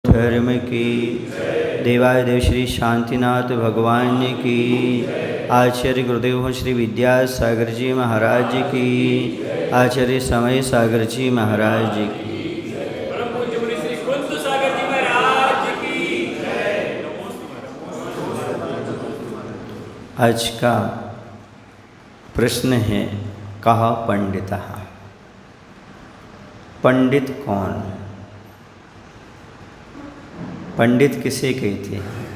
धर्म की, देवादेव श्री शांतिनाथ भगवान की, आचार्य गुरुदेव श्री विद्यासागर जी महाराज की, आचार्य समय सागर जी महाराज की, परम पूज्य मुनि श्री कुंत सागर जी महाराज की। आज का प्रश्न है कहा पंडितः। पंडित कौन? पंडित किसे कहते हैं?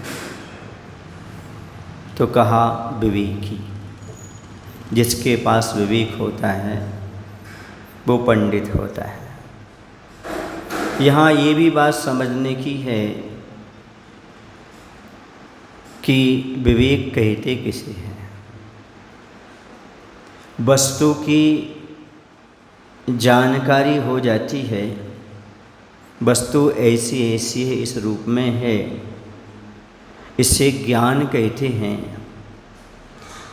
तो कहा विवेकी। जिसके पास विवेक होता है वो पंडित होता है। यहाँ ये भी बात समझने की है कि विवेक कहते किसे हैं। वस्तु की जानकारी हो जाती है, वस्तु ऐसी ऐसी है, इस रूप में है, इसे ज्ञान कहते हैं।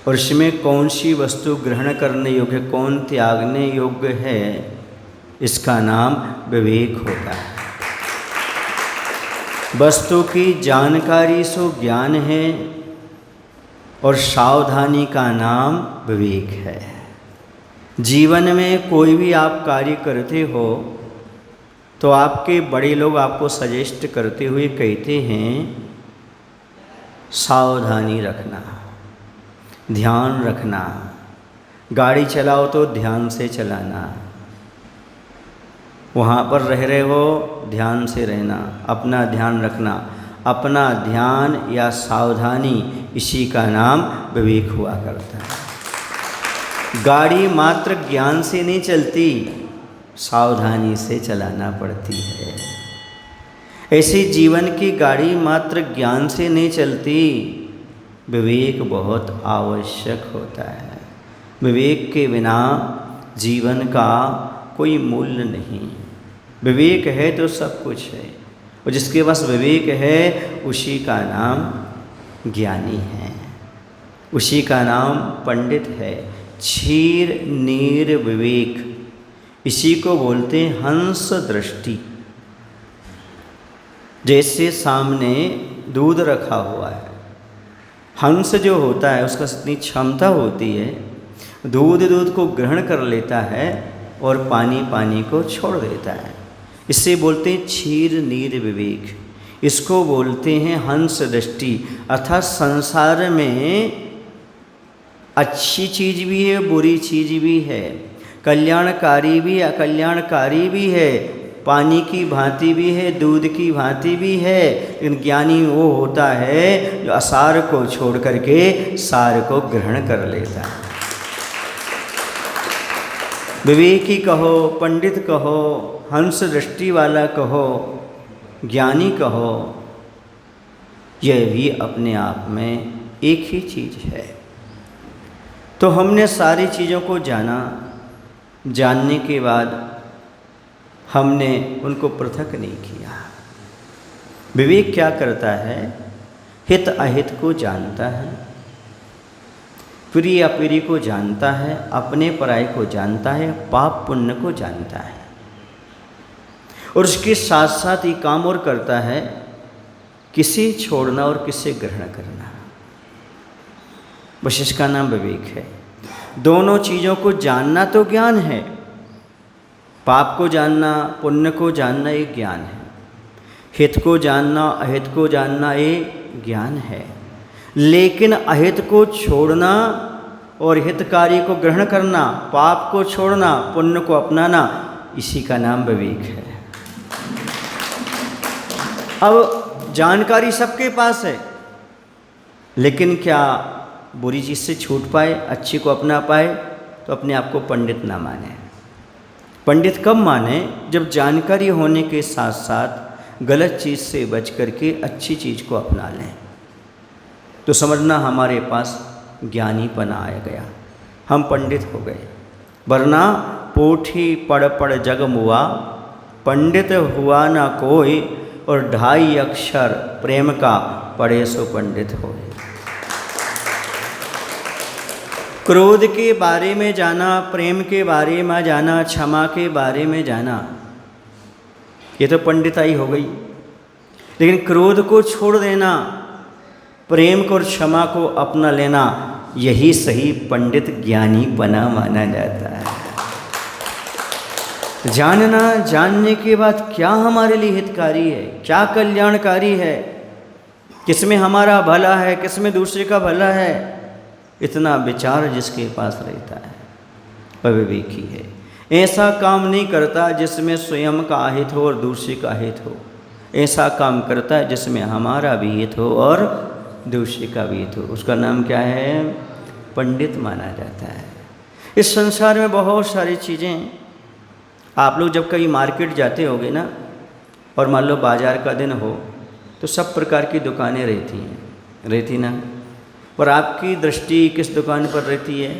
और इसमें कौन सी वस्तु ग्रहण करने योग्य, कौन त्यागने योग्य है, इसका नाम विवेक होता है। वस्तु की जानकारी सो ज्ञान है और सावधानी का नाम विवेक है। जीवन में कोई भी आप कार्य करते हो तो आपके बड़े लोग आपको सजेस्ट करते हुए कहते हैं सावधानी रखना, ध्यान रखना। गाड़ी चलाओ तो ध्यान से चलाना, वहाँ पर रह रहे हो ध्यान से रहना, अपना ध्यान रखना। अपना ध्यान या सावधानी, इसी का नाम विवेक हुआ करता है। गाड़ी मात्र ज्ञान से नहीं चलती, सावधानी से चलाना पड़ती है। ऐसी जीवन की गाड़ी मात्र ज्ञान से नहीं चलती, विवेक बहुत आवश्यक होता है। विवेक के बिना जीवन का कोई मूल्य नहीं। विवेक है तो सब कुछ है, और जिसके पास विवेक है उसी का नाम ज्ञानी है, उसी का नाम पंडित है। क्षीर नीर विवेक, इसी को बोलते हैं हंस दृष्टि। जैसे सामने दूध रखा हुआ है, हंस जो होता है उसका इतनी क्षमता होती है, दूध को ग्रहण कर लेता है और पानी को छोड़ देता है। इससे बोलते हैं क्षीर नीर विवेक। इसको बोलते हैं हंस दृष्टि। अर्थात संसार में अच्छी चीज़ भी है, बुरी चीज़ भी है, कल्याणकारी भी अकल्याणकारी भी है, पानी की भांति भी है, दूध की भांति भी है। लेकिन ज्ञानी वो होता है जो असार को छोड़ करके सार को ग्रहण कर लेता है। विवेकी कहो, पंडित कहो, हंस दृष्टि वाला कहो, ज्ञानी कहो, यह भी अपने आप में एक ही चीज़ है। तो हमने सारी चीज़ों को जाना, जानने के बाद हमने उनको पृथक नहीं किया। विवेक क्या करता है? हित अहित को जानता है, प्रिय अप्रिय को जानता है, अपने पराये को जानता है, पाप पुण्य को जानता है। और उसके साथ साथ ये काम और करता है, किसे छोड़ना और किसे ग्रहण करना। बस इसका नाम विवेक है। दोनों चीज़ों को जानना तो ज्ञान है। पाप को जानना, पुण्य को जानना ये ज्ञान है। हित को जानना, अहित को जानना ये ज्ञान है। लेकिन अहित को छोड़ना और हितकारी को ग्रहण करना, पाप को छोड़ना, पुण्य को अपनाना, इसी का नाम विवेक है। अब जानकारी सबके पास है, लेकिन क्या बुरी चीज़ से छूट पाए, अच्छी को अपना पाए? तो अपने आप को पंडित ना माने। पंडित कब माने? जब जानकारी होने के साथ साथ गलत चीज़ से बच करके अच्छी चीज़ को अपना लें। तो समझना हमारे पास ज्ञानीपना आ गया, हम पंडित हो गए। वरना पोठी पढ़ पढ़ जग मुआ, पंडित हुआ ना कोई, और 2.5 अक्षर प्रेम का पढ़े सो पंडित होए। क्रोध के बारे में जाना, प्रेम के बारे में जाना, क्षमा के बारे में जाना, ये तो पंडिताई हो गई। लेकिन क्रोध को छोड़ देना, प्रेम को और क्षमा को अपना लेना, यही सही पंडित ज्ञानी बना माना जाता है। जानना, जानने के बाद क्या हमारे लिए हितकारी है, क्या कल्याणकारी है, किसमें हमारा भला है, किसमें दूसरे का भला है, इतना विचार जिसके पास रहता है वह विवेकी है। ऐसा काम नहीं करता जिसमें स्वयं का अहित हो और दूसरे का हित हो। ऐसा काम करता है जिसमें हमारा भी हित हो और दूसरे का भी हित हो। उसका नाम क्या है? पंडित माना जाता है। इस संसार में बहुत सारी चीज़ें, आप लोग जब कहीं मार्केट जाते होगे ना, और मान लो बाज़ार का दिन हो, तो सब प्रकार की दुकानें रहती ना, और आपकी दृष्टि किस दुकान पर रहती है?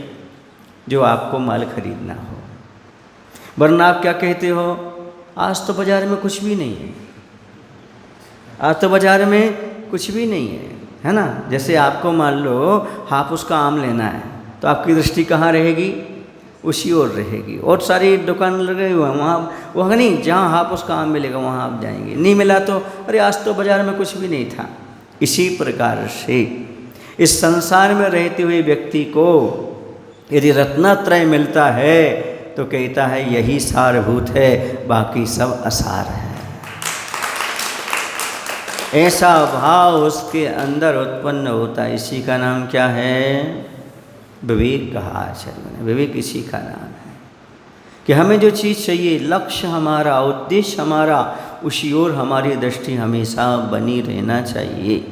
जो आपको माल खरीदना हो। वरना आप क्या कहते हो? आज तो बाज़ार में कुछ भी नहीं है, आज तो बाज़ार में कुछ भी नहीं है ना। जैसे आपको मान लो हापुस का आम लेना है, तो आपकी दृष्टि कहाँ रहेगी? उसी ओर रहेगी। और सारी दुकान लगे हुए हैं वहाँ, वह नहीं जहाँ हापुस का आम मिलेगा वहाँ आप जाएंगे। नहीं मिला तो अरे आज तो बाज़ार में कुछ भी नहीं था। इसी प्रकार से इस संसार में रहते हुए व्यक्ति को यदि रत्नत्रय मिलता है तो कहता है यही सारभूत है, बाकी सब असार है। ऐसा भाव उसके अंदर उत्पन्न होता है। इसी का नाम क्या है? विवेक कहा आचार्य ने। विवेक इसी का नाम है कि हमें जो चीज़ चाहिए, लक्ष्य हमारा, उद्देश्य हमारा, उसी ओर हमारी दृष्टि हमेशा बनी रहना चाहिए।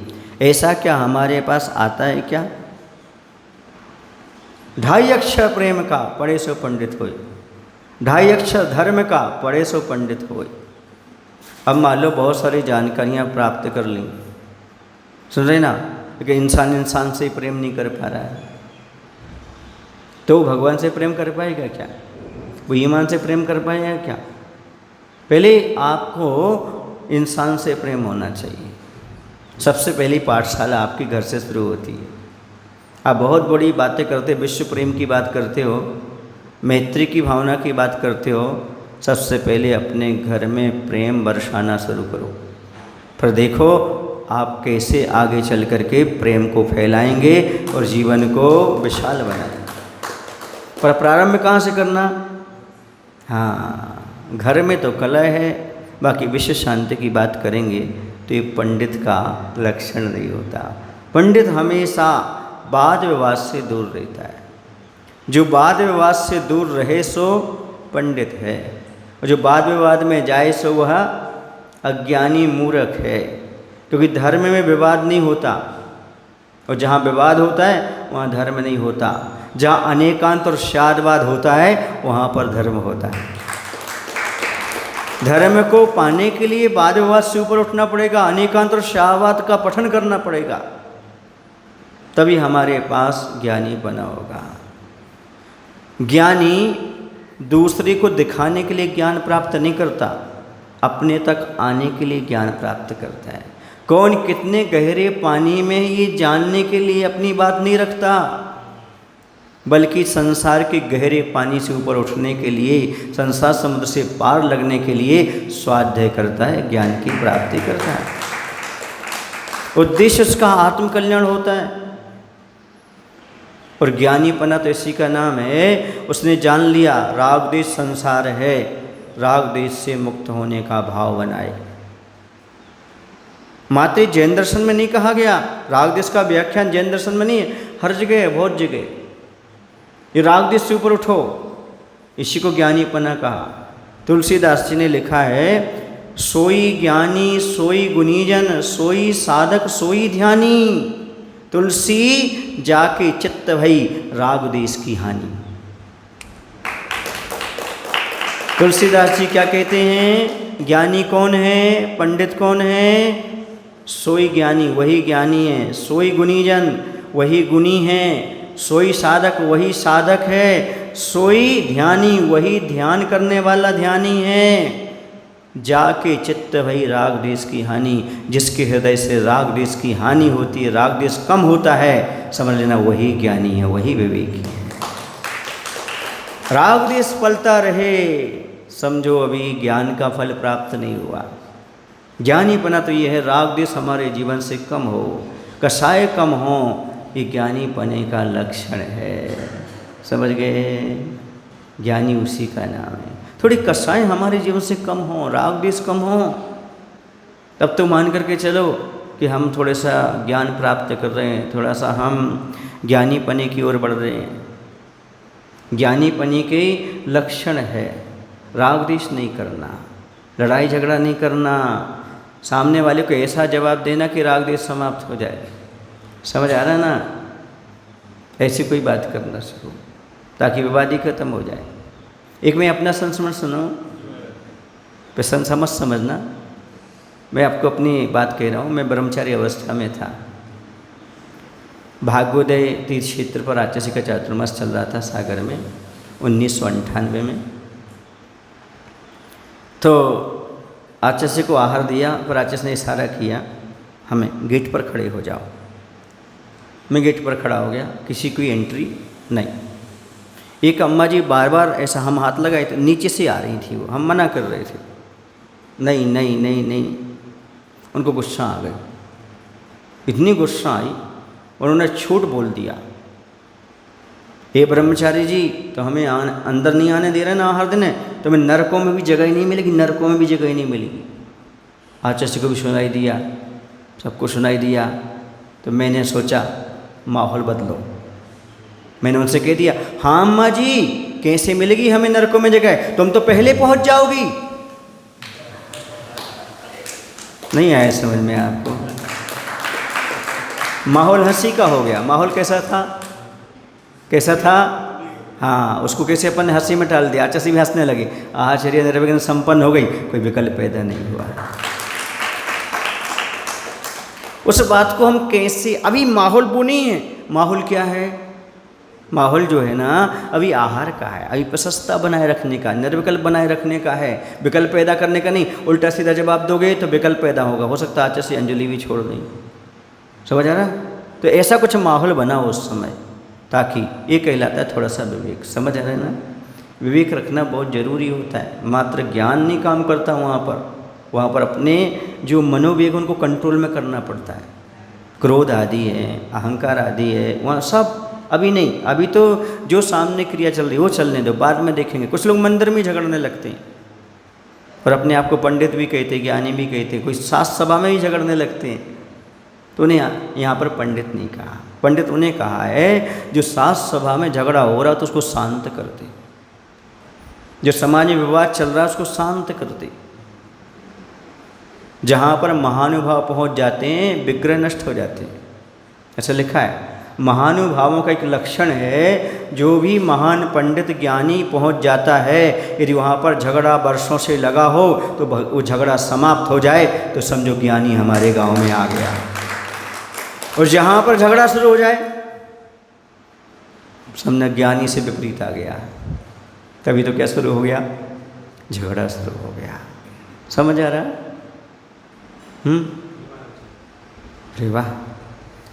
ऐसा क्या हमारे पास आता है क्या? 2.5 अक्षर प्रेम का पढ़े सो पंडित होए, 2.5 अक्षर धर्म का पढ़े सो पंडित होए। अब मान लो बहुत सारी जानकारियाँ प्राप्त कर ली, सुन रहे ना, लेकिन इंसान से प्रेम नहीं कर पा रहा है, तो भगवान से प्रेम कर पाएगा क्या? वो ईमान से प्रेम कर पाएगा क्या? पहले आपको इंसान से प्रेम होना चाहिए। सबसे पहली पाठशाला आपके घर से शुरू होती है। आप बहुत बड़ी बातें करते, विश्व प्रेम की बात करते हो, मैत्री की भावना की बात करते हो, सबसे पहले अपने घर में प्रेम बरसाना शुरू करो। फिर देखो आप कैसे आगे चल कर के प्रेम को फैलाएंगे और जीवन को विशाल बनाएंगे। पर प्रारंभ कहाँ से करना? हाँ, घर में तो कला है, बाकी विश्व शांति की बात करेंगे तो ये पंडित का लक्षण नहीं होता। पंडित हमेशा वाद विवाद से दूर रहता है। जो वाद विवाद से दूर रहे सो पंडित है, और जो वाद विवाद में जाए सो वह अज्ञानी मूर्ख है। क्योंकि धर्म में विवाद नहीं होता, और जहाँ विवाद होता है वहाँ धर्म नहीं होता। जहाँ अनेकांत और शादवाद होता है वहाँ पर धर्म होता है। धर्म को पाने के लिए वाद विवाद से ऊपर उठना पड़ेगा, अनेकांत और शादवाद का पठन करना पड़ेगा, तभी हमारे पास ज्ञानी बना होगा। ज्ञानी दूसरे को दिखाने के लिए ज्ञान प्राप्त नहीं करता, अपने तक आने के लिए ज्ञान प्राप्त करता है। कौन कितने गहरे पानी में ये जानने के लिए अपनी बात नहीं रखता, बल्कि संसार के गहरे पानी से ऊपर उठने के लिए, संसार समुद्र से पार लगने के लिए स्वाध्याय करता है, ज्ञान की प्राप्ति करता है। उद्देश्य उसका आत्मकल्याण होता है। और ज्ञानीपना तो इसी का नाम है, उसने जान लिया राग द्वेष संसार है, राग द्वेष से मुक्त होने का भाव बनाए। मात्र जैन दर्शन में नहीं कहा गया, राग द्वेष का व्याख्यान जैन दर्शन में नहीं है, हर जगह है, बहुत जगह। ये राग द्वेष से ऊपर उठो, इसी को ज्ञानीपना कहा। तुलसीदास जी ने लिखा है, सोई ज्ञानी सोई गुणीजन, सोई साधक सोई ध्यानी, तुलसी जाके चित्त भई राग द्वेष की हानि। तुलसीदास जी क्या कहते हैं? ज्ञानी कौन है, पंडित कौन है? सोई ज्ञानी वही ज्ञानी है, सोई गुणीजन वही गुणी है, सोई साधक वही साधक है, सोई ध्यानी वही ध्यान करने वाला ध्यानी है। जाके चित्त भई राग द्वेष की हानि, जिसके हृदय से राग द्वेष की हानि होती है, राग द्वेष कम होता है, समझ लेना वही ज्ञानी है, वही विवेकी है। राग द्वेष पलता रहे, समझो अभी ज्ञान का फल प्राप्त नहीं हुआ। ज्ञानीपना तो ये है राग द्वेष हमारे जीवन से कम हो, कषाय कम हो, ये ज्ञानीपने का लक्षण है। समझ गए? ज्ञानी उसी का नाम है। थोड़ी कषाय हमारे जीवन से कम हो, राग द्वेष कम हो, तब तो मान करके चलो कि हम थोड़ा सा ज्ञान प्राप्त कर रहे हैं, थोड़ा सा हम ज्ञानीपने की ओर बढ़ रहे हैं। ज्ञानीपने के लक्षण है राग द्वेष नहीं करना, लड़ाई झगड़ा नहीं करना, सामने वाले को ऐसा जवाब देना कि राग द्वेष समाप्त हो जाए। समझ आ रहा ना? ऐसी कोई बात करना शुरू ताकि विवाद ही खत्म हो जाए। एक मैं अपना संस्मरण सुनाऊं, प्रसन्न समझ समझना। मैं आपको अपनी बात कह रहा हूँ। मैं ब्रह्मचारी अवस्था में था। भाग्योदय तीर्थ क्षेत्र पर आचार्य का चातुर्मास चल रहा था सागर में 1998 में। तो आचार्य को आहार दिया, पर आचार्य ने इशारा किया हमें गेट पर खड़े हो जाओ। मैं गेट पर खड़ा हो गया, किसी की एंट्री नहीं। एक अम्मा जी बार बार ऐसा हम हाथ लगाए थे, नीचे से आ रही थी वो, हम मना कर रहे थे नहीं नहीं नहीं नहीं। उनको गुस्सा आ गया, इतनी गुस्सा आई उन्होंने छूट बोल दिया, हे ब्रह्मचारी जी तो हमें अंदर नहीं आने दे रहे ना आहार देने, तो हमें नरकों में भी जगह ही नहीं मिलेगी, नरकों में भी जगह ही नहीं मिलेगी। आचार्य को भी सुनाई दिया, सबको सुनाई दिया। तो मैंने सोचा माहौल बदलो। मैंने उनसे कह दिया, हाँ अम्मा जी कैसे मिलेगी हमें नरकों में जगह, तुम तो पहले पहुंच जाओगी। नहीं आया समझ में आपको? माहौल हंसी का हो गया। माहौल कैसा था? कैसा था? हाँ, उसको कैसे अपन ने हंसी में टाल दिया। आचार्य भी हंसने लगे, आचार्य निर्विघ्न संपन्न हो गई, कोई विकल्प पैदा नहीं हुआ। उस बात को हम कैसे, अभी माहौल वो नहीं है। माहौल क्या है? माहौल जो है ना अभी आहार का है, अभी प्रशस्ता बनाए रखने का, निर्विकल्प बनाए रखने का है, विकल्प पैदा करने का नहीं। उल्टा सीधा जवाब दोगे तो विकल्प पैदा होगा, हो सकता है आचार्य अंजलि भी छोड़ दें। समझ आ रहा? तो ऐसा कुछ माहौल बना उस समय, ताकि ये कहलाता है थोड़ा सा विवेक। समझ आ रहा है ना? विवेक रखना बहुत ज़रूरी होता है। मात्र ज्ञान नहीं काम करता वहाँ पर अपने जो मनोवेग उनको कंट्रोल में करना पड़ता है। क्रोध आदि है, अहंकार आदि है, वहाँ सब अभी नहीं। अभी तो जो सामने क्रिया चल रही है वो चलने दो, बाद में देखेंगे। कुछ लोग मंदिर में झगड़ने लगते हैं और अपने आप को पंडित भी कहते, ज्ञानी भी कहते, कोई शास्त्र सभा में भी झगड़ने लगते हैं। तो उन्हें यहाँ पर पंडित नहीं कहा, पंडित उन्हें कहा है जो शास्त्र सभा में झगड़ा हो रहा तो उसको शांत कर दे, जो समाज में विवाद चल रहा है उसको शांत कर दे। जहाँ पर महानुभाव पहुँच जाते हैं विग्रह नष्ट हो जाते हैं, ऐसा लिखा है। महानुभावों का एक लक्षण है, जो भी महान पंडित ज्ञानी पहुंच जाता है, यदि वहाँ पर झगड़ा वर्षों से लगा हो तो वो झगड़ा समाप्त हो जाए तो समझो ज्ञानी हमारे गांव में आ गया। और जहाँ पर झगड़ा शुरू हो जाए समझना ज्ञानी से विपरीत आ गया। तभी तो क्या शुरू हो गया? झगड़ा शुरू हो गया। समझ आ रहा? अरे वाह,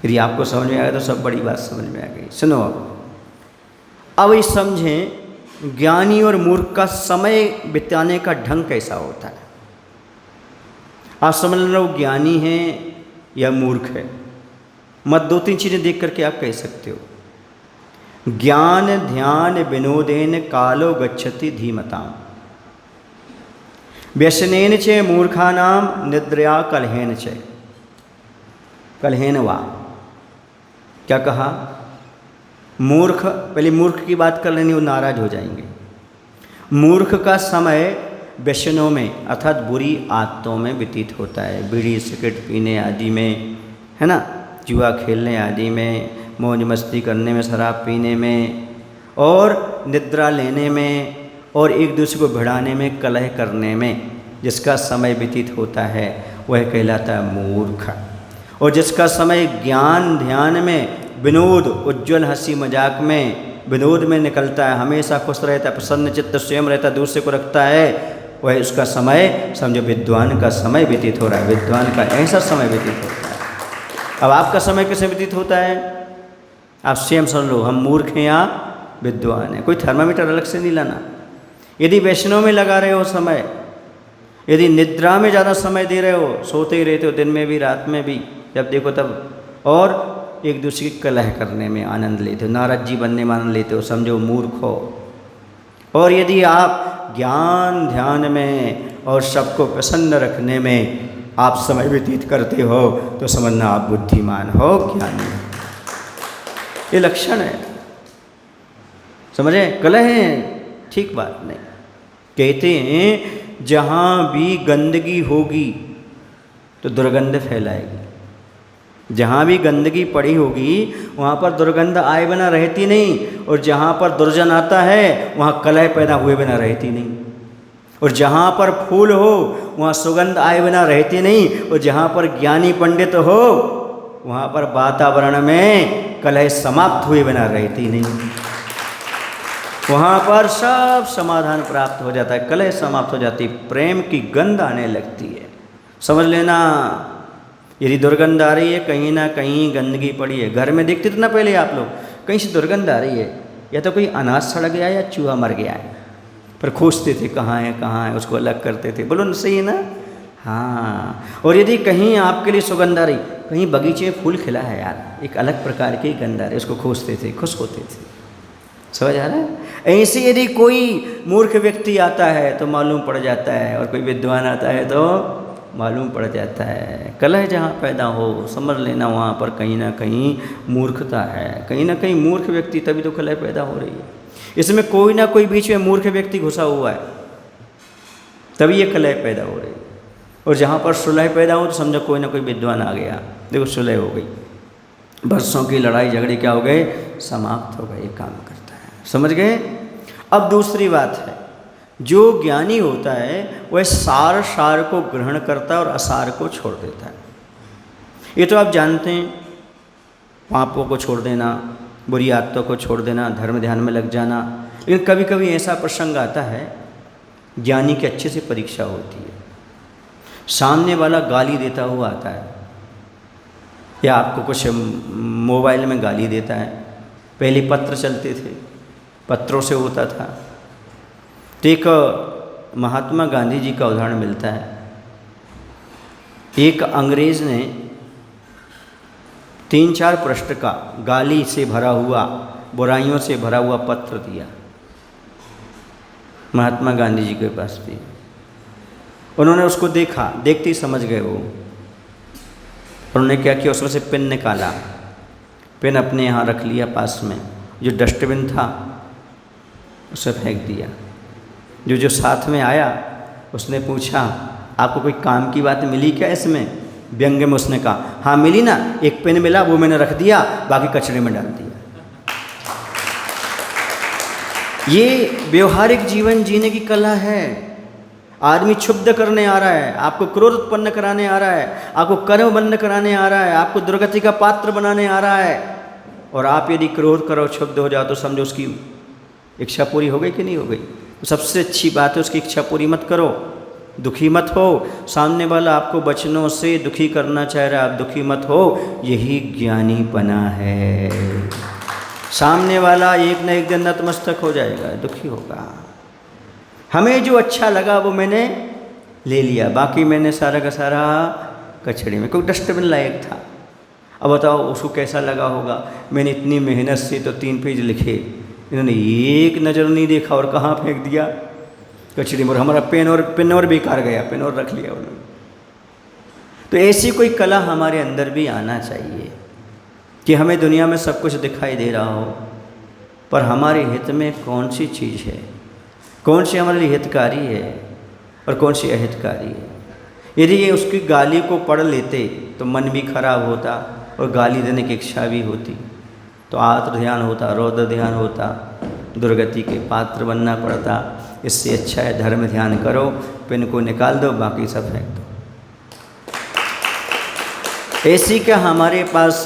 यदि आपको समझ में आ गया तो सब बड़ी बात समझ में आ गई। सुनो अब ये समझें ज्ञानी और मूर्ख का समय बिताने का ढंग कैसा होता है। आप समझ लो ज्ञानी है या मूर्ख है, मत दो तीन चीज़ें देख करके आप कह सकते हो। ज्ञान ध्यान विनोदेन कालो गच्छति धीमताम, व्यसनेन च मूर्खानाम निद्रया कलहेन च। कलहेन वा क्या कहा? मूर्ख, पहले मूर्ख की बात कर लेनी, वो नाराज हो जाएंगे। मूर्ख का समय व्यसनों में अर्थात बुरी आदतों में व्यतीत होता है, बीड़ी सिगरेट पीने आदि में, है ना, जुआ खेलने आदि में, मौज मस्ती करने में, शराब पीने में, और निद्रा लेने में, और एक दूसरे को भिड़ाने में, कलह करने में जिसका समय व्यतीत होता है वह कहलाता है मूर्ख। और जिसका समय ज्ञान ध्यान में, विनोद उज्ज्वल हंसी मजाक में, विनोद में निकलता है, हमेशा खुश रहता है, प्रसन्न चित्त स्वयं रहता है, दूसरे को रखता है, वह उसका समय समझो विद्वान का समय व्यतीत हो रहा है। विद्वान का ऐसा समय व्यतीत होता है। अब आपका समय कैसे व्यतीत होता है आप स्वयं समझ लो, हम मूर्ख हैं या विद्वान हैं। कोई थर्मामीटर अलग से नहीं लाना। यदि वैष्णव में लगा रहे हो समय, यदि निद्रा में ज़्यादा समय दे रहे हो, सोते ही रहते हो दिन में भी रात में भी, जब देखो तब, और एक दूसरे की कलह करने में आनंद लेते हो, नारद जी बनने में आनंद लेते हो, समझो मूर्ख हो। और यदि आप ज्ञान ध्यान में और सबको प्रसन्न रखने में आप समय व्यतीत करते हो तो समझना आप बुद्धिमान हो, ज्ञानी हो। ये लक्षण है, समझे? कलह है, ठीक बात नहीं। कहते हैं जहाँ भी गंदगी होगी तो दुर्गंध फैलाएगी। जहाँ भी गंदगी पड़ी होगी वहाँ पर दुर्गंध आए बिना रहती नहीं, और जहाँ पर दुर्जन आता है वहाँ कलह पैदा हुए बिना रहती नहीं, और जहाँ पर फूल हो वहाँ सुगंध आए बिना रहती नहीं, और जहाँ पर ज्ञानी पंडित हो वहाँ पर वातावरण में कलह समाप्त हुए बिना रहती नहीं। वहाँ पर सब समाधान प्राप्त हो जाता है, कलह समाप्त हो जाती, प्रेम की गंध आने लगती है। समझ लेना, यदि दुर्गंध आ रही है कहीं ना कहीं गंदगी पड़ी है। घर में देखते थे ना पहले आप लोग, कहीं से दुर्गंध आ रही है, या तो कोई अनाज सड़ गया या चूहा मर गया है, पर खोजते थे कहाँ है, उसको अलग करते थे। बोलो सही है ना? हाँ। और यदि कहीं आपके लिए सुगंध आ रही, कहीं बगीचे में फूल खिला है यार, एक अलग प्रकार की गंध आ रही, उसको खोजते थे, खुश होते थे। समझ आ रहा है? ऐसे यदि कोई मूर्ख व्यक्ति आता है तो मालूम पड़ जाता है, और कोई विद्वान आता है तो मालूम पड़ जाता है। कलह जहाँ पैदा हो समझ लेना वहाँ पर कहीं ना कहीं मूर्खता है, कहीं ना कहीं मूर्ख व्यक्ति, तभी तो कलह पैदा हो रही है। इसमें कोई ना कोई बीच में मूर्ख व्यक्ति घुसा हुआ है, तभी ये कलह पैदा हो रही है। और जहाँ पर सुलह पैदा हो तो समझो कोई ना कोई विद्वान आ गया, देखो सुलह हो गई, वर्षों की लड़ाई झगड़े क्या हो गए, समाप्त हो गए। ये काम करता है, समझ गए? अब दूसरी बात है, जो ज्ञानी होता है वह सार को ग्रहण करता है और असार को छोड़ देता है। ये तो आप जानते हैं, पापों को छोड़ देना, बुरी आदतों को छोड़ देना, धर्म ध्यान में लग जाना। लेकिन कभी कभी ऐसा प्रसंग आता है, ज्ञानी की अच्छे से परीक्षा होती है, सामने वाला गाली देता हुआ आता है, या आपको कुछ मोबाइल में गाली देता है। पहले पत्र चलते थे, पत्रों से होता था। तो एक महात्मा गांधी जी का उदाहरण मिलता है। एक अंग्रेज़ ने 3-4 पृष्ठ का गाली से भरा हुआ, बुराइयों से भरा हुआ पत्र दिया महात्मा गांधी जी के पास भी। उन्होंने उसको देखा, देखते ही समझ गए वो। उन्होंने क्या किया, उसमें से पेन निकाला, पेन अपने यहाँ रख लिया पास में, जो डस्टबिन था उसे फेंक दिया। जो साथ में आया उसने पूछा, आपको कोई काम की बात मिली क्या इसमें? व्यंग में उसने कहा, हाँ मिली ना, एक पेन मिला, वो मैंने रख दिया, बाकी कचरे में डाल दिया। ये व्यवहारिक जीवन जीने की कला है। आदमी क्षुब्ध करने आ रहा है, आपको क्रोध उत्पन्न कराने आ रहा है, आपको कर्म बंद कराने आ रहा है, आपको दुर्गति का पात्र बनाने आ रहा है, और आप यदि क्रोध करो, क्षुब्ध हो जाओ तो समझो उसकी इच्छा पूरी हो गई कि नहीं हो गई। सबसे अच्छी बात है उसकी इच्छा पूरी मत करो, दुखी मत हो। सामने वाला आपको वचनों से दुखी करना चाह रहा है, आप दुखी मत हो, यही ज्ञानीपना है। सामने वाला एक न एक दिन नतमस्तक हो जाएगा, दुखी होगा। हमें जो अच्छा लगा वो मैंने ले लिया, बाकी मैंने सारा का सारा कचड़े में। कोई डस्टबिन लायक था, अब बताओ उसको कैसा लगा होगा। मैंने इतनी मेहनत से तो 3 पेज लिखे, इन्होंने एक नज़र नहीं देखा और कहाँ फेंक दिया, कचड़े में। और हमारा पेन और बेकार गया, पेन और रख लिया उन्होंने। तो ऐसी कोई कला हमारे अंदर भी आना चाहिए कि हमें दुनिया में सब कुछ दिखाई दे रहा हो, पर हमारे हित में कौन सी चीज़ है, कौन सी हमारे लिए हितकारी है और कौन सी अहितकारी है। यदि ये उसकी गाली को पढ़ लेते तो मन भी खराब होता और गाली देने की इच्छा भी होती, तो आत्म ध्यान होता, रौद्र ध्यान होता, दुर्गति के पात्र बनना पड़ता। इससे अच्छा है धर्म ध्यान करो, पेन को निकाल दो, बाकी सब फेंक दो। ऐसी क्या हमारे पास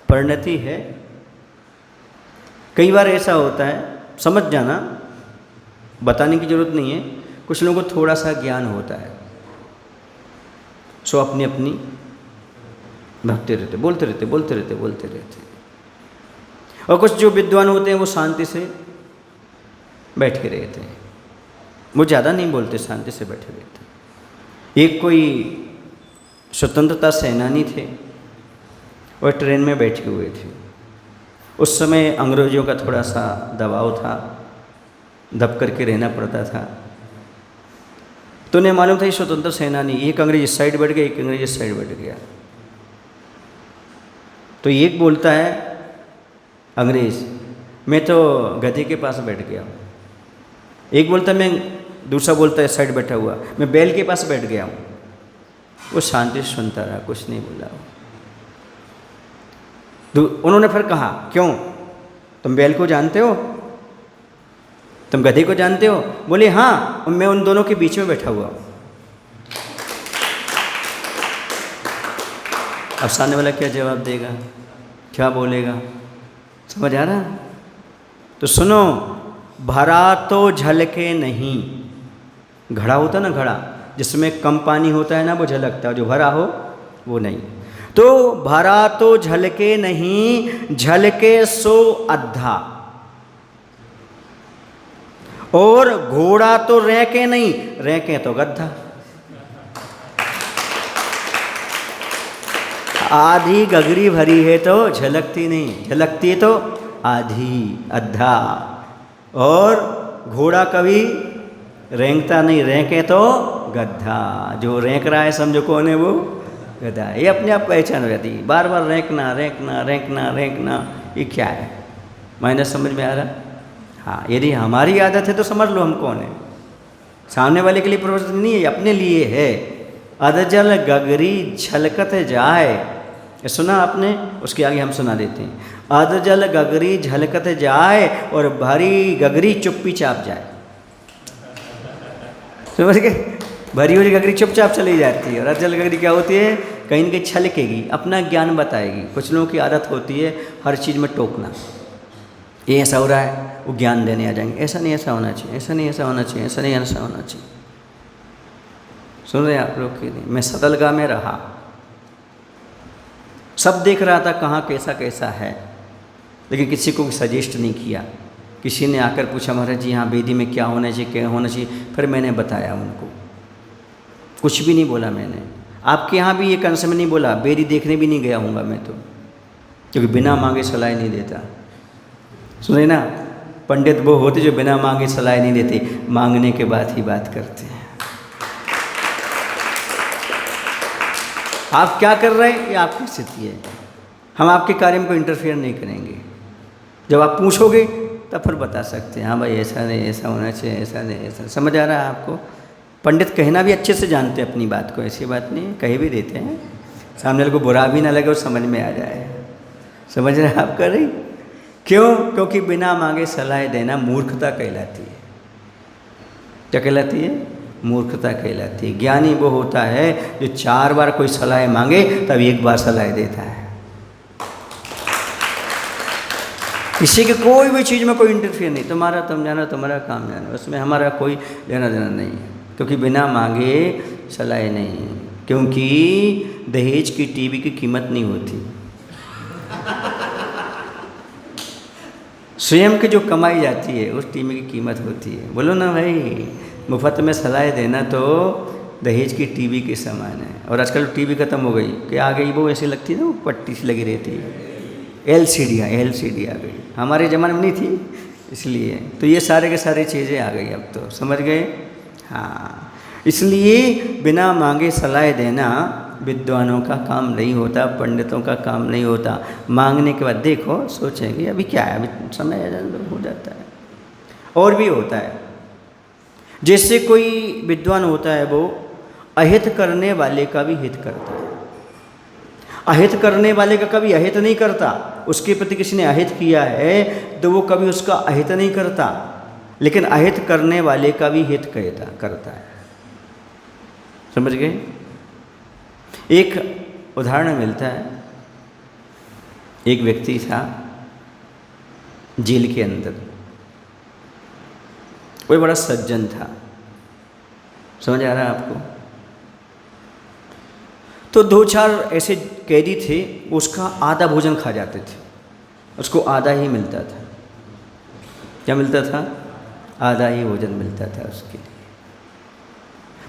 परिणति है? कई बार ऐसा होता है, समझ जाना, बताने की ज़रूरत नहीं है। कुछ लोगों को थोड़ा सा ज्ञान होता है, सो अपनी अपनी भक्ति रहते, बोलते रहते। और कुछ जो विद्वान होते हैं वो शांति से बैठे रहते हैं, वो ज़्यादा नहीं बोलते, शांति से बैठे रहते हैं। एक कोई स्वतंत्रता सेनानी थे और ट्रेन में बैठे हुए थे। उस समय अंग्रेज़ों का थोड़ा सा दबाव था, दब करके रहना पड़ता था। तो उन्हें मालूम था ये स्वतंत्र सेनानी, एक अंग्रेज इस साइड बैठ गया, एक अंग्रेज इस साइड बैठ गया। तो एक बोलता है अंग्रेज, मैं तो गधे के पास बैठ गया हूँ। एक बोलता मैं, दूसरा बोलता है साइड बैठा हुआ, मैं बैल के पास बैठ गया हूँ। वो शांति से सुनता रहा, कुछ नहीं बोला। तो उन्होंने फिर कहा, क्यों, तुम बैल को जानते हो, तुम गधे को जानते हो? बोले हाँ, मैं उन दोनों के बीच में बैठा हुआ हूँ। अब सामने वाला क्या जवाब देगा, क्या बोलेगा, समझ आ रहा? तो सुनो, भरा तो झलके नहीं। घड़ा होता ना, घड़ा जिसमें कम पानी होता है ना, वो झलकता है, जो भरा हो वो नहीं। तो भरा तो झलके नहीं, झलके सो अद्धा। और घोड़ा तो रैके नहीं, रैके तो गद्दा। आधी गगरी भरी है तो झलकती नहीं, झलकती है तो आधी, अद्धा। और घोड़ा कभी रेंगता नहीं, रेंके तो गद्दा। जो रेंक रहा है समझो कौन है, वो गधा है। ये अपने आप पहचान हो जाती है। बार बार रेंकना रेंकना रेंकना रेंकना, ये क्या है, मायने समझ में आ रहा? हाँ, यदि हमारी आदत है तो समझ लो हम कौन है। सामने वाले के लिए प्रवचन नहीं है, अपने लिए है। अधजल गगरी झलकत जाए, ये सुना आपने? उसके आगे हम सुना देते हैं। अधजल गगरी झलकत जाए और भरी गगरी चुप्पी चाप जाए। समझ गए? भरी हुई गगरी चुपचाप चली जाती है, और अधजल गगरी क्या होती है, कहीं न कहीं छलकेगी, अपना ज्ञान बताएगी। कुछ लोगों की आदत होती है हर चीज़ में टोकना, ये ऐसा हो रहा है, वो ज्ञान देने आ जाएंगे, ऐसा नहीं ऐसा होना चाहिए, ऐसा नहीं ऐसा होना चाहिए, ऐसा नहीं ऐसा होना चाहिए। सुन रहे आप लोग कि नहीं? मैं सदलगा में रहा, सब देख रहा था कहाँ कैसा कैसा है, लेकिन किसी को सजेस्ट नहीं किया। किसी ने आकर पूछा, महाराज जी यहाँ वेदी में क्या होना चाहिए, क्या होना चाहिए, फिर मैंने बताया उनको। कुछ भी नहीं बोला मैंने। आपके यहाँ भी ये कंस में नहीं बोला, वेदी देखने भी नहीं गया हूँगा मैं तो, क्योंकि बिना मांगे सलाह नहीं देता। सुने ना, पंडित वो होते जो बिना मांगे सलाह नहीं देते, मांगने के बाद ही बात करते हैं। आप क्या कर रहे हैं ये आपकी स्थिति है, हम आपके कार्य में कोई इंटरफेयर नहीं करेंगे। जब आप पूछोगे तब फिर बता सकते हैं, हाँ भाई ऐसा नहीं, ऐसा होना चाहिए, ऐसा नहीं, ऐसा। समझ आ रहा है आपको? पंडित कहना भी अच्छे से जानते हैं अपनी बात को, ऐसी बात नहीं, कह भी देते हैं, सामने वाले को बुरा भी ना लगे और समझ में आ जाए। समझ रहे हैं आप? कर रही क्यों? क्योंकि बिना मांगे सलाह देना मूर्खता कहलाती है। क्या कहलाती है? मूर्खता कहलाती है। ज्ञानी वो होता है जो 4 बार कोई सलाह मांगे तब 1 बार सलाह देता है। किसी के कोई भी चीज़ में कोई इंटरफेयर नहीं, तुम्हारा तुम जाना, तुम्हारा काम जाना, उसमें हमारा कोई लेना देना नहीं है। क्योंकि बिना मांगे सलाह नहीं, क्योंकि दहेज की टीवी की कीमत नहीं होती। स्वयं की जो कमाई जाती है उस टीवी की कीमत होती है। बोलो ना भाई, मुफ्त में सलाह देना तो दहेज की टीवी के समान है। और आजकल टीवी ख़त्म हो गई, क्या आ गई वो ऐसी लगती है ना, वो पट्टी सी लगी रहती है, LCD आ गई। हमारे ज़माने में नहीं थी, इसलिए तो ये सारे के सारी चीज़ें आ गई अब तो। समझ गए? हाँ, इसलिए बिना मांगे सलाह देना विद्वानों का काम नहीं होता, पंडितों का काम नहीं होता। मांगने के बाद देखो, सोचेंगे अभी क्या है, अभी समय हो जाता है। और भी होता है, जैसे कोई विद्वान होता है वो अहित करने वाले का भी हित करता है। अहित करने वाले का कभी अहित नहीं करता। उसके प्रति किसी ने अहित किया है तो वो कभी उसका अहित नहीं करता, लेकिन अहित करने वाले का भी हित करता है। समझ गए? एक उदाहरण मिलता है। एक व्यक्ति था जेल के अंदर, कोई बड़ा सज्जन था। समझ आ रहा है आपको? तो 2-4 ऐसे कैदी थे, उसका आधा भोजन खा जाते थे, उसको आधा ही मिलता था। क्या मिलता था? आधा ही भोजन मिलता था उसके लिए।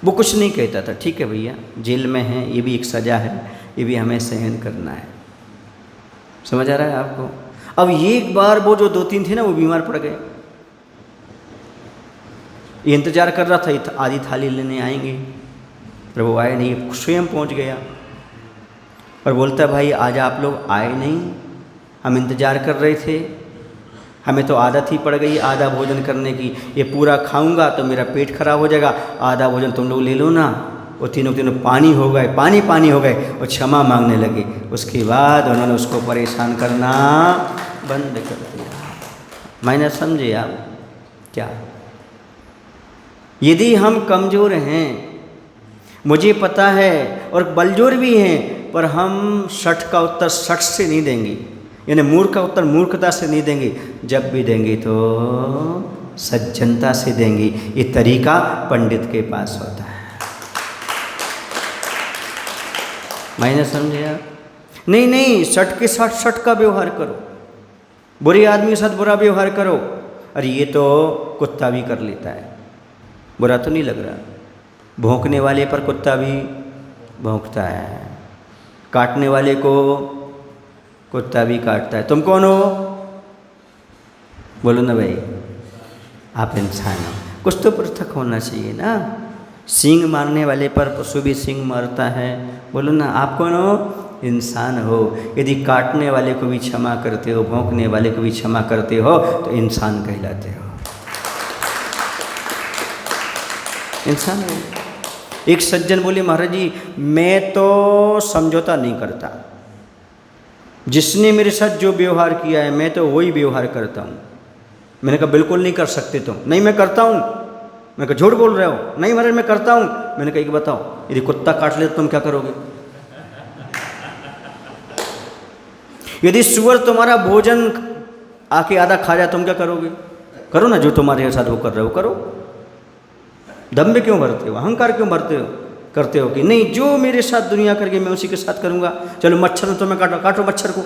वो कुछ नहीं कहता था, ठीक है भैया जेल में हैं, ये भी एक सज़ा है, ये भी हमें सहन करना है। समझ आ रहा है आपको? अब एक बार वो जो 2-3 थे ना, वो बीमार पड़ गए। ये इंतज़ार कर रहा था आधी थाली लेने आएंगे, पर वो आए नहीं, स्वयं पहुंच गया और बोलता भाई आज आप लोग आए नहीं, हम इंतज़ार कर रहे थे, हमें तो आदत ही पड़ गई आधा भोजन करने की, ये पूरा खाऊंगा तो मेरा पेट खराब हो जाएगा, आधा भोजन तुम लोग ले लो ना। वो तीनों पानी हो गए, पानी हो गए और क्षमा मांगने लगे। उसके बाद उन्होंने उसको परेशान करना बंद कर दिया। मैंने समझे आप क्या? यदि हम कमज़ोर हैं, मुझे पता है, और बलजोर भी हैं, पर हम सठ का उत्तर सठ से नहीं देंगे, यानी मूर्ख का उत्तर मूर्खता से नहीं देंगे। जब भी देंगे तो सज्जनता से देंगे। ये तरीका पंडित के पास होता है। मैंने समझे आप? नहीं, सठ के साथ सठ का व्यवहार करो, बुरे आदमी के साथ बुरा व्यवहार करो। अरे ये तो कुत्ता भी कर लेता है, बुरा तो नहीं लग रहा। भौंकने वाले पर कुत्ता भी भौंकता है, काटने वाले को कुत्ता भी काटता है। तुम कौन हो? बोलो ना भाई, आप इंसान हो। कुछ तो पृथक होना चाहिए ना। सींग मारने वाले पर पशु भी सींग मारता है। बोलो ना, आप कौन हो? इंसान हो। यदि काटने वाले को भी क्षमा करते हो, भौंकने वाले को भी क्षमा करते हो, तो इंसान कहलाते हो। इंसान हो। एक सज्जन बोले महाराज जी मैं तो समझौता नहीं करता, जिसने मेरे साथ जो व्यवहार किया है मैं तो वही व्यवहार करता हूँ। मैंने कहा बिल्कुल नहीं कर सकते तुम। नहीं मैं करता हूँ। मैंने कहा झूठ बोल रहे हो। नहीं महाराज मैं करता हूँ। मैंने कहा एक बताओ, यदि कुत्ता काट ले तो तुम क्या करोगे? यदि सुअर तुम्हारा भोजन आके आधा खा जाए तुम क्या करोगे? करो ना, जो तुम्हारे साथ वो कर रहे हो करो। दम्भ क्यों भरते हो, अहंकार क्यों भरते हो, करते हो कि नहीं जो मेरे साथ दुनिया करके मैं उसी के साथ करूंगा। चलो मच्छर ने तुम्हें काटो, काटो मच्छर को।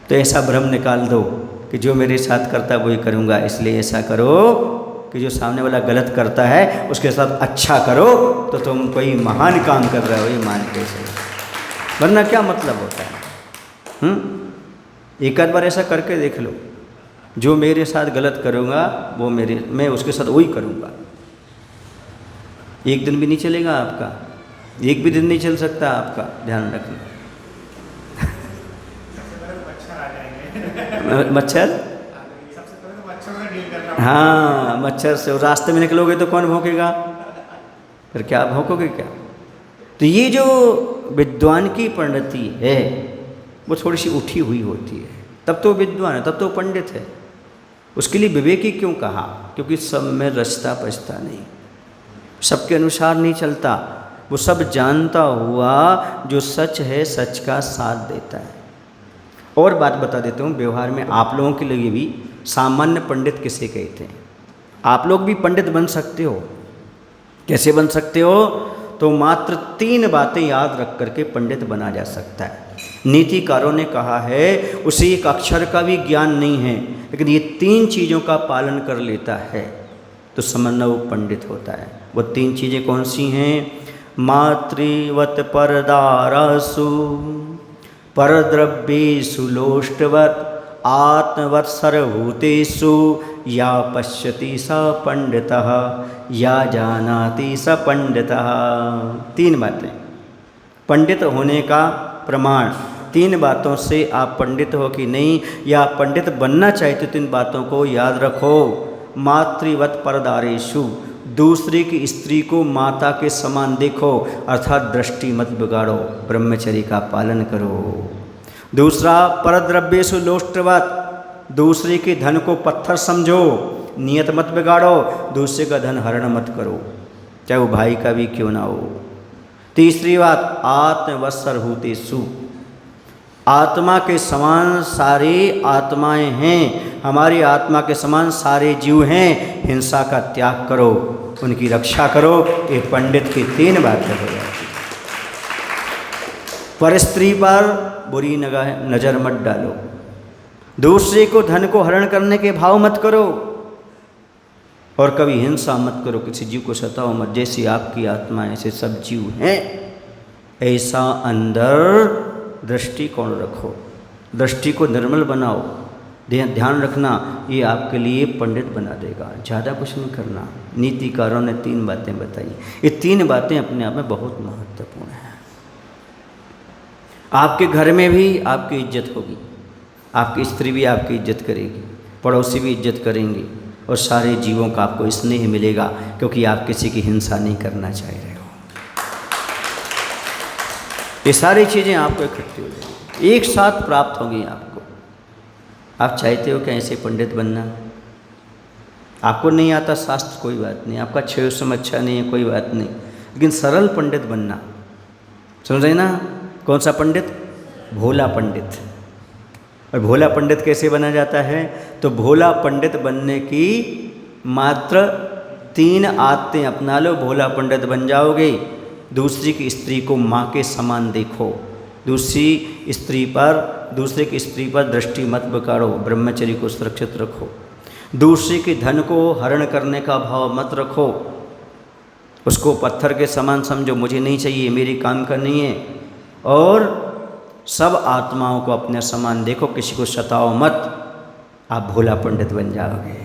तो ऐसा भ्रम निकाल दो कि जो मेरे साथ करता है वही करूंगा। इसलिए ऐसा करो कि जो सामने वाला गलत करता है उसके साथ अच्छा करो, तो तुम कोई महान काम कर रहे हो ये मान के से। वरना क्या मतलब होता है? एक आध बार ऐसा करके देख लो, जो मेरे साथ गलत करूँगा वो मैं उसके साथ वही करूँगा। एक दिन भी नहीं चलेगा आपका, एक भी दिन नहीं चल सकता आपका, ध्यान रखना। मच्छर सबसे पहले तो मच्छर से डील करना। हाँ, मच्छर से। रास्ते में निकलोगे तो कौन भौंकेगा? फिर क्या भौंकोगे क्या? तो ये जो विद्वान की पंडिती है वो थोड़ी सी उठी हुई होती है, तब तो विद्वान है, तब तो पंडित है। उसके लिए विवेकी क्यों कहा? क्योंकि सब में रचता बचता नहीं, सबके अनुसार नहीं चलता। वो सब जानता हुआ जो सच है सच का साथ देता है। और बात बता देता हूँ, व्यवहार में आप लोगों के लिए भी सामान्य पंडित किसे कहते हैं? आप लोग भी पंडित बन सकते हो। कैसे बन सकते हो? तो मात्र 3 बातें याद रख करके पंडित बना जा सकता है। नीतिकारों ने कहा है उसे एक अक्षर का भी ज्ञान नहीं है, लेकिन ये 3 चीज़ों का पालन कर लेता है तो समझना वो पंडित होता है। वो 3 चीज़ें कौन सी हैं? मातृवत परदारासु, परद्रव्येषु लोष्टवत, आत्मवत सर्वभूतेषु, या पश्यति स पंडितः, या जानाति स पंडितः। 3 बातें पंडित होने का प्रमाण। 3 बातों से आप पंडित हो कि नहीं, या पंडित बनना चाहते तो 3 बातों को याद रखो। मातृवत परदारेषु, दूसरे की स्त्री को माता के समान देखो, अर्थात दृष्टि मत बिगाड़ो, ब्रह्मचर्य का पालन करो। दूसरा, परद्रव्येषु लोष्टवत, दूसरे के धन को पत्थर समझो, नियत मत बिगाड़ो, दूसरे का धन हरण मत करो, चाहे वो भाई का भी क्यों ना हो। तीसरी बात, आत्मवत सर्वभूतेषु, आत्मा के समान सारी आत्माएं हैं, हमारी आत्मा के समान सारे जीव हैं। हिंसा का त्याग करो, उनकी रक्षा करो। ये पंडित की 3 बातें हो जाती। पर स्त्री पर बुरी नज़र मत डालो, दूसरे को धन को हरण करने के भाव मत करो, और कभी हिंसा मत करो, किसी जीव को सताओ मत, जैसी आपकी आत्मा ऐसे सब जीव हैं, ऐसा अंदर दृष्टिकोण रखो, दृष्टि को निर्मल बनाओ। ध्यान रखना, ये आपके लिए पंडित बना देगा, ज़्यादा कुछ नहीं करना। नीतिकारों ने 3 बातें बताई, ये 3 बातें अपने आप में बहुत महत्वपूर्ण हैं। आपके घर में भी आपकी इज्जत होगी, आपकी स्त्री भी आपकी इज्जत करेगी, पड़ोसी भी इज्जत करेंगे, और सारे जीवों का आपको स्नेह मिलेगा, क्योंकि आप किसी की हिंसा नहीं करना चाह रहे हो। ये सारी चीज़ें आपको इकट्ठी हो जाएंगी, एक साथ प्राप्त होंगी आपको। आप चाहते हो कि ऐसे पंडित बनना? आपको नहीं आता शास्त्र, कोई बात नहीं, आपका क्षयोसम अच्छा नहीं है, कोई बात नहीं, लेकिन सरल पंडित बनना। समझ रहे ना? कौन सा पंडित? भोला पंडित। और भोला पंडित कैसे बना जाता है? तो भोला पंडित बनने की मात्र 3 आदतें अपना लो, भोला पंडित बन जाओगे। दूसरी की स्त्री को माँ के समान देखो, दूसरे की स्त्री पर दृष्टि मत बिगाड़ो, ब्रह्मचर्य को सुरक्षित रखो। दूसरे के धन को हरण करने का भाव मत रखो, उसको पत्थर के समान समझो, मुझे नहीं चाहिए, मेरी काम का नहीं है। और सब आत्माओं को अपने समान देखो, किसी को सताओ मत, आप भोला पंडित बन जाओगे।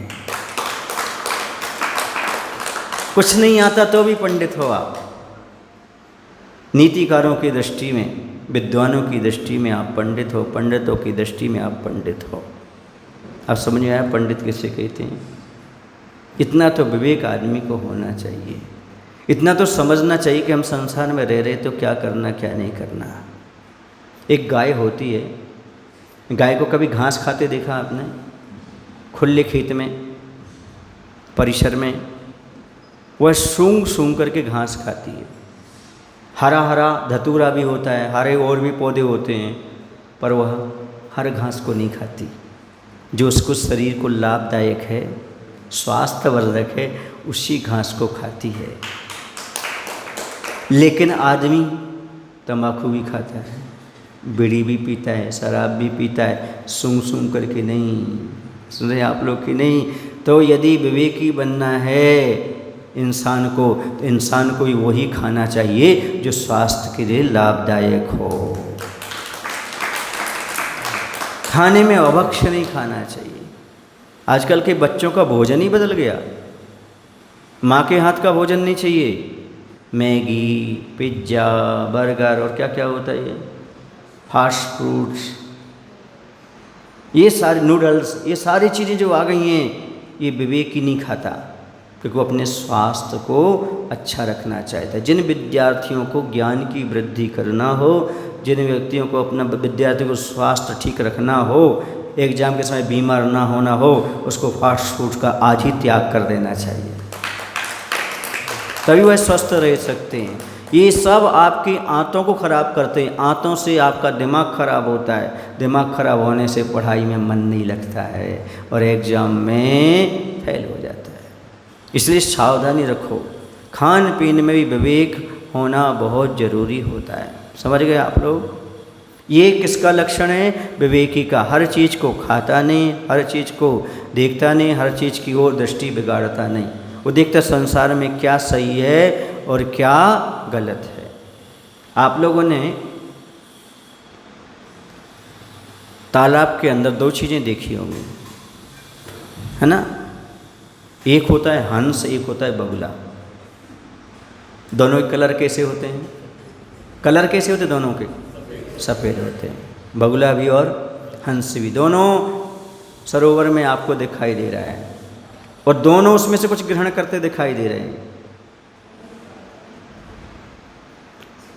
कुछ नहीं आता तो भी पंडित हो आप। नीतिकारों की दृष्टि में, विद्वानों की दृष्टि में आप पंडित हो, पंडितों की दृष्टि में आप पंडित हो। अब समझ में आया पंडित किसे कहते हैं? इतना तो विवेक आदमी को होना चाहिए, इतना तो समझना चाहिए कि हम संसार में रह रहे तो क्या करना क्या नहीं करना। एक गाय होती है, गाय को कभी घास खाते देखा आपने? खुले खेत में, परिसर में, वह सूंघ सूंघ करके घास खाती है। हरा हरा धतूरा भी होता है, हरे और भी पौधे होते हैं, पर वह हर घास को नहीं खाती। जो उसको शरीर को लाभदायक है, स्वास्थ्यवर्धक है, उसी घास को खाती है। लेकिन आदमी तंबाकू भी खाता है, बीड़ी भी पीता है, शराब भी पीता है, सूंघ सूंघ करके नहीं। सुन रहे आप लोग कि नहीं? तो यदि विवेकी बनना है इंसान को, तो इंसान को भी वही खाना चाहिए जो स्वास्थ्य के लिए लाभदायक हो। खाने में अभक्ष्य नहीं खाना चाहिए। आजकल के बच्चों का भोजन ही बदल गया, माँ के हाथ का भोजन नहीं चाहिए। मैगी, पिज्ज़ा, बर्गर और क्या क्या होता है, फास्ट फूड्स, ये सारे नूडल्स, ये सारी चीज़ें जो आ गई हैं, ये विवेक ही नहीं खाता, क्योंकि वो अपने स्वास्थ्य को अच्छा रखना चाहता है। जिन विद्यार्थियों को ज्ञान की वृद्धि करना हो, जिन व्यक्तियों को अपना विद्यार्थी को स्वास्थ्य ठीक रखना हो, एग्जाम के समय बीमार ना होना हो, उसको फास्ट फूड का आज ही त्याग कर देना चाहिए, तभी वह स्वस्थ रह सकते हैं। ये सब आपकी आंतों को खराब करते हैं, आंतों से आपका दिमाग खराब होता है, दिमाग खराब होने से पढ़ाई में मन नहीं लगता है और एग्ज़ाम में फेल हो जाता है। इसलिए सावधानी रखो, खान पीन में भी विवेक होना बहुत ज़रूरी होता है। समझ गए आप लोग? ये किसका लक्षण है? विवेकी का। हर चीज़ को खाता नहीं, हर चीज़ को देखता नहीं, हर चीज़ की ओर दृष्टि बिगाड़ता नहीं। वो देखता संसार में क्या सही है और क्या गलत है। आप लोगों ने तालाब के अंदर 2 चीज़ें देखी होंगी, है ना? एक होता है हंस, एक होता है बगुला। दोनों के कलर कैसे होते हैं? कलर कैसे होते दोनों के? सफ़ेद होते हैं। बगुला भी और हंस भी, दोनों सरोवर में आपको दिखाई दे रहा है और दोनों उसमें से कुछ ग्रहण करते दिखाई दे रहे हैं।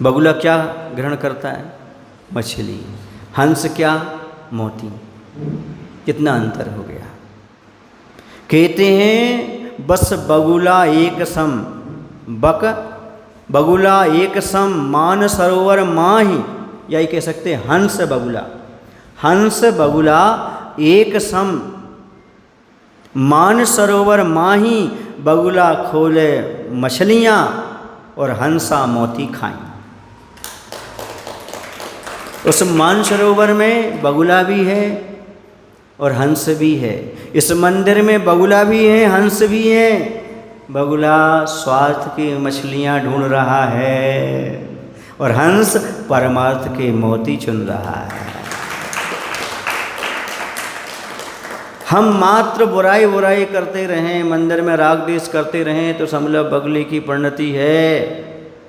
बगुला क्या ग्रहण करता है? मछली। हंस क्या? मोती। कितना अंतर हो गया। कहते हैं बस बगुला एक सम, बगुला एक सम मान सरोवर माही, यही कह सकते हैं हंस बगुला। हंस बगुला एक सम मान सरोवर माही, बगुला खोले मछलियाँ और हंसा मोती खाएं। उस मान सरोवर में बगुला भी है और हंस भी है। इस मंदिर में बगुला भी है, हंस भी है। बगुला स्वार्थ की मछलियाँ ढूंढ रहा है और हंस परमार्थ के मोती चुन रहा है। हम मात्र बुराई बुराई करते रहें, मंदिर में राग द्वेष करते रहें तो समझ लो बगुले की परिणति है।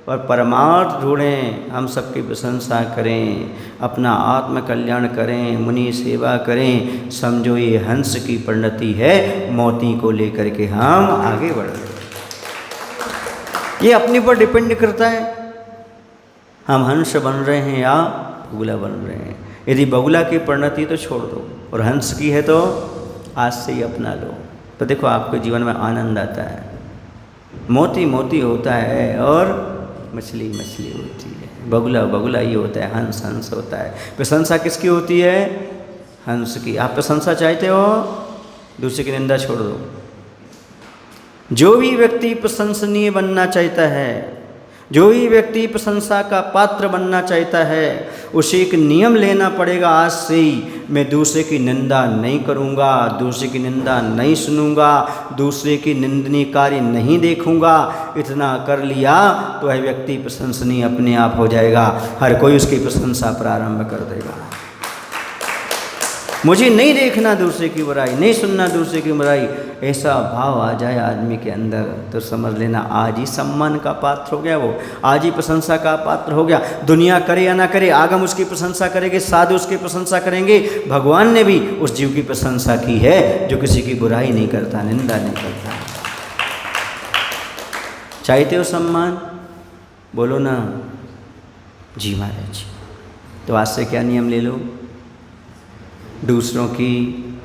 और परमार्थ ढूंढें, हम सबकी प्रशंसा करें, अपना आत्म कल्याण करें, मुनि सेवा करें, समझो ये हंस की परिणति है। मोती को लेकर के हम आगे बढ़ रहे हैं। ये अपने पर डिपेंड करता है, हम हंस बन रहे हैं या बगुला बन रहे हैं। यदि बगुला की परिणति तो छोड़ दो और हंस की है तो आज से ही अपना लो, तो देखो आपके जीवन में आनंद आता है। मोती मोती होता है और मछली मछली होती है, बगुला बगुला ही होता है, हंस हंस होता है। प्रशंसा किसकी होती है? हंस की। आप प्रशंसा चाहते हो, दूसरे की निंदा छोड़ दो। जो भी व्यक्ति प्रशंसनीय बनना चाहता है, जो भी व्यक्ति प्रशंसा का पात्र बनना चाहता है, उसे एक नियम लेना पड़ेगा आज से ही, मैं दूसरे की निंदा नहीं करूँगा, दूसरे की निंदा नहीं सुनूंगा, दूसरे की निंदनीय कार्य नहीं देखूंगा। इतना कर लिया तो वह व्यक्ति प्रशंसनीय अपने आप हो जाएगा, हर कोई उसकी प्रशंसा प्रारंभ कर देगा। मुझे नहीं देखना दूसरे की बुराई, नहीं सुनना दूसरे की बुराई, ऐसा भाव आ जाए आदमी के अंदर तो समझ लेना आज ही सम्मान का पात्र हो गया, वो आज ही प्रशंसा का पात्र हो गया। दुनिया करे या ना करे, आगम उसकी प्रशंसा करेंगे, साधु उसकी प्रशंसा करेंगे। भगवान ने भी उस जीव की प्रशंसा की है जो किसी की बुराई नहीं करता, निंदा नहीं करता। चाहते हो सम्मान? बोलो ना जी महाराज जी। तो आज से क्या नियम ले लो? दूसरों की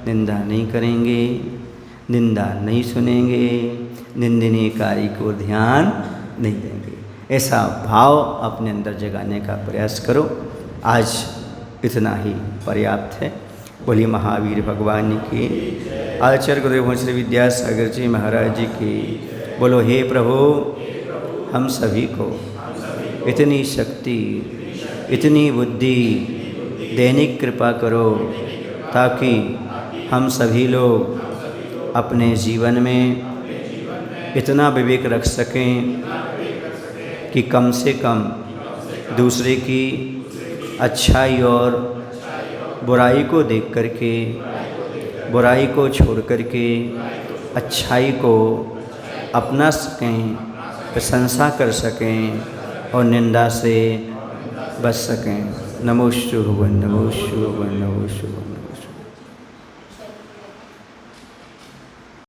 निंदा नहीं करेंगे, निंदा नहीं सुनेंगे, निंदनीय कार्य को ध्यान नहीं देंगे। ऐसा भाव अपने अंदर जगाने का प्रयास करो। आज इतना ही पर्याप्त है। बोलिए महावीर भगवान की, आचार्य गुरुदेव श्री विद्यासागर जी महाराज जी की। बोलो हे प्रभु, हम सभी को इतनी शक्ति, इतनी बुद्धि देने की कृपा करो ताकि हम सभी लोग अपने जीवन में इतना विवेक रख सकें कि कम से कम दूसरे की अच्छाई और बुराई को देख करके, बुराई को छोड़ करके अच्छाई को अपना सकें, प्रशंसा कर सकें और निंदा से बच सकें। नमो शुभम, नमो शुभम, नमो शुभम।